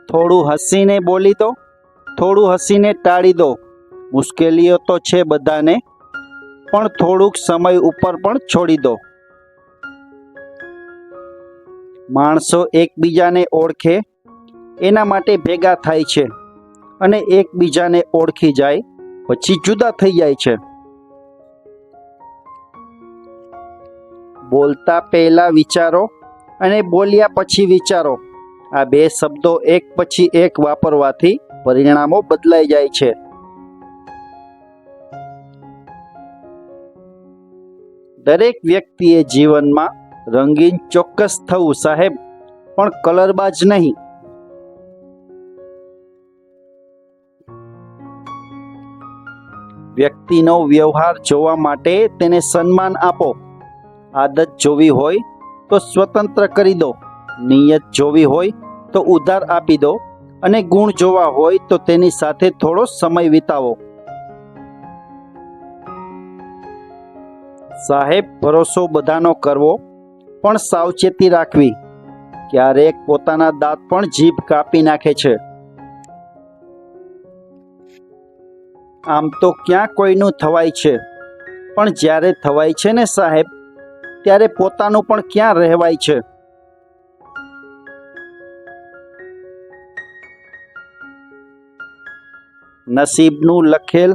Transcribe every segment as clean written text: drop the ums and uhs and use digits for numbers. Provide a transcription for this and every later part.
થોડું હસીને બોલી દો, થોડું હસીને ટાળી દો. મુશ્કેલીઓ તો છે બધાને, પણ થોડુંક સમય ઉપર પણ છોડી દો. માણસો એકબીજાને ઓળખે એના માટે ભેગા થાય છે, અને એકબીજાને ઓળખી જાય પછી જુદા થઈ જાય છે. બોલતા પહેલા વિચારો અને બોલ્યા પછી વિચારો. આ બે શબ્દો એક પછી એક વાપરવાથી પરિણામો બદલાઈ જાય છે. દરેક વ્યક્તિએ જીવનમાં રંગીન ચોક્કસ થવું સાહેબ, પણ કલરબાજ નહીં. વ્યક્તિનો વ્યવહાર જોવા માટે તેને સન્માન આપો. આદત જોવી હોય તો સ્વતંત્ર કરી દો, નિયત જોવી હોય તો ઉધાર આપી દો, અને ગુણ જોવા હોય તો તેની સાથે થોડો સમય વિતાવો. સાહેબ, ભરોસો બધાનો કરવો, પણ સાવચેતી રાખવી. ક્યારેક પોતાના દાંત પણ જીભ કાપી નાખે છે. આમ તો ક્યાં કોઈનું થવાય છે, પણ જ્યારે થવાય છે ને સાહેબ, ત્યારે પોતાનું પણ ક્યાં રહેવાય છે. નસીબનું લખેલ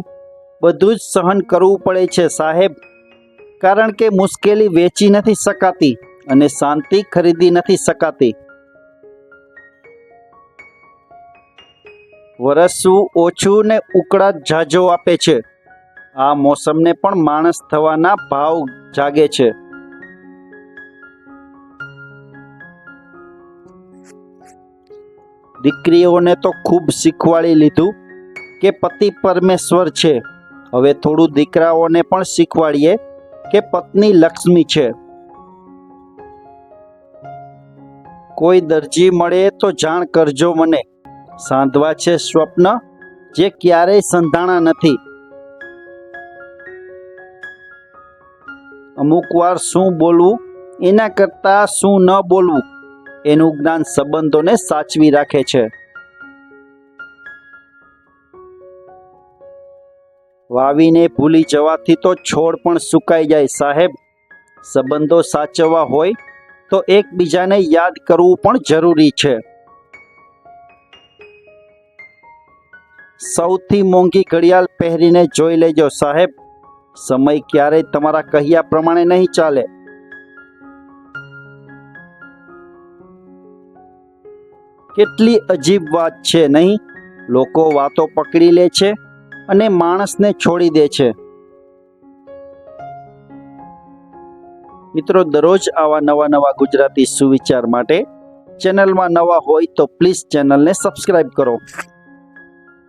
બધું જ સહન કરવું પડે છે સાહેબ, કારણ કે મુશ્કેલી વેચી નથી શકાતી અને શાંતિ ખરીદી નથી શકાતી. વરસવું ઓછું ને ઉકળાટ ઝાઝો આપે છે. આ મોસમને પણ માણસ થવાના ભાવ જાગે છે. દીકરીઓને તો ખૂબ શીખવાડી લીધું કે પતિ પરમેશ્વર છે. હવે થોડું દીકરાઓને પણ શીખવાડીએ કે પત્ની લક્ષ્મી છે. કોઈ દરજી મળે તો જાણ કરજો મને. સાંધવા છે સ્વપ્ન જે ક્યારેય સંધાણા નથી. અમુક વાર શું બોલવું એના કરતાં શું ન બોલવું એનું જ્ઞાન સંબંધોને સાચવી રાખે છે. વાવીને ભૂલી જવાથી તો છોડ પણ સુકાઈ જાય સાહેબ. સંબંધો સાચવવા હોય તો એકબીજાને યાદ કરવું પણ જરૂરી છે. સૌથી મોંઘી ઘડિયાળ પહેરીને જોઈ લેજો સાહેબ. સમય ક્યારેય તમારા કહ્યા પ્રમાણે નહીં ચાલે. કેટલી અજીબ વાત છે નહીં? લોકો વાતો પકડી લે છે અને માણસને છોડી દે છે. મિત્રો, દરરોજ આવા નવા ગુજરાતી સુવિચાર માટે ચેનલમાં નવા હોય તો પ્લીઝ ચેનલને સબસ્ક્રાઇબ કરો.